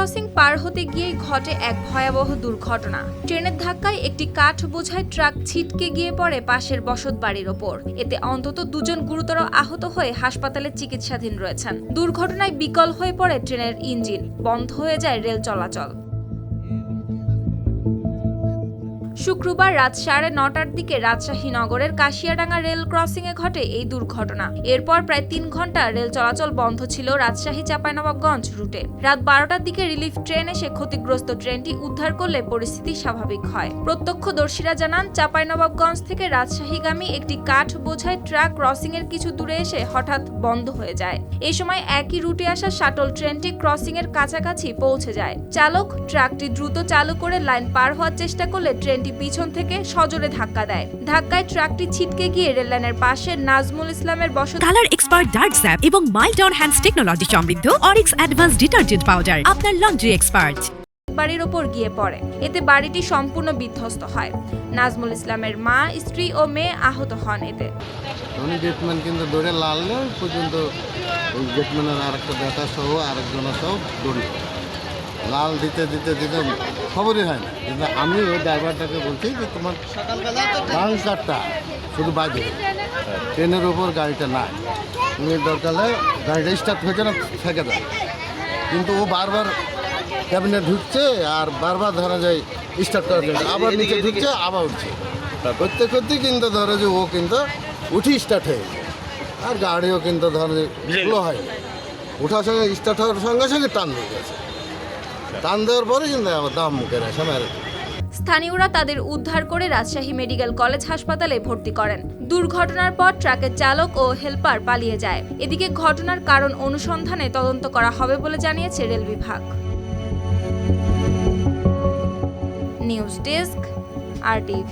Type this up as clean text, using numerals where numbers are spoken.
Crossing পার হতে গিয়েই ঘটে এক ভয়াবহ দুর্ঘটনা। ট্রেনের ধাক্কায় একটি কাঠ বোঝাই ট্রাক ছিটকে গিয়ে পড়ে পাশের বসতবাড়ির ওপর। এতে অন্তত দুজন গুরুতর আহত হয়ে হাসপাতালে চিকিৎসাধীন রয়েছেন। দুর্ঘটনায় বিকল হয়ে পড়ে ট্রেনের ইঞ্জিন, বন্ধ হয়ে যায় রেল চলাচল। শুক্রবার রাত 9:30টার দিকে রাজশাহী নগরের কাশিয়াডাঙ্গা রেল ক্রসিংয়ে ঘটে এই দুর্ঘটনা। এরপর প্রায় 3 ঘন্টা রেল চলাচল বন্ধ ছিল রাজশাহী চাঁপাইনবাবগঞ্জ রুটে। রাত 12টার দিকে রিলিফ ট্রেন এসে ক্ষতিগ্রস্ত ট্রেনটি উদ্ধার করলে পরিস্থিতি স্বাভাবিক হয়। প্রত্যক্ষদর্শীরা জানান, চাঁপাইনবাবগঞ্জ থেকে রাজশাহীগামী একটি কাঠ বোঝাই ট্রাক ক্রসিংয়ের কিছু দূরে এসে হঠাৎ বন্ধ হয়ে যায়। এই সময় একই রুটে আসা শাটল ট্রেনটি ক্রসিংয়ের কাছাকাছি পৌঁছে যায়। চালক ট্রাকটি দ্রুত চালু করে লাইন পার হওয়ার চেষ্টা করলে ট্রেনটি পিছন থেকে সজোরে ধাক্কা দেয়। ধাক্কায় ট্রাকটি ছিটকে গিয়ে রেললাইনের পাশে নাজমুল ইসলামের কালার এক্সপার্ট ডার্ক স্যাপ এবং মাইল্ড অন হ্যান্ডস টেকনোলজি সমৃদ্ধ অরিক্স অ্যাডভান্স ডিটারজেন্ট পাউডার আপনার লন্ড্রি এক্সপার্ট বাড়ির ওপর গিয়ে পড়ে। এতে বাড়িটি সম্পূর্ণ বিধ্বস্ত হয়। নাজমুল ইসলামের মা, স্ত্রী ও মেয়ে আহত হন। এতে গেটম্যান কিন্তু দৌড়ে লাললে পর্যন্ত ওই গেটম্যানের আরেকটা বেটা সহ আরেকজনের সহ দৌড়ি লাল দিতে দিতে দিতে খবরই হয় না। কিন্তু আমি ওই ড্রাইভারটাকে বলছি যে তোমার বাউন্সারটা শুধু বাজে, ট্রেনের ওপর গাড়িটা নাই, তুমি দরকার হলে গাড়িটা স্টার্ট হয়েছে না থেকে দেয়। কিন্তু ও বারবার ক্যাবিনে ঢুকছে আর বারবার ধরা যায় স্টার্ট করা যায়, আবার নিচে ঢুকছে আবার উঠছে, করতে করতে কিন্তু ধরো যে ও কিন্তু উঠি স্টার্ট হয়ে যায়। আর গাড়িও কিন্তু ধরো যে স্লো হয়, ওঠার সঙ্গে স্টার্ট হওয়ার সঙ্গে সঙ্গে টান দিয়ে গেছে। টান দেওয়ার পরে কিন্তু আবার দাম মুখে আসে মেরে। স্থানীয়রা তাদের উদ্ধার করে রাজশাহী মেডিকেল কলেজ হাসপাতালে ভর্তি করেন। দুর্ঘটনার পর ট্রাকের চালক ও হেলপার পালিয়ে যায়। এদিকে ঘটনার কারণ অনুসন্ধানে তদন্ত করা হবে বলে জানিয়েছে রেল বিভাগ। News desk, RTV।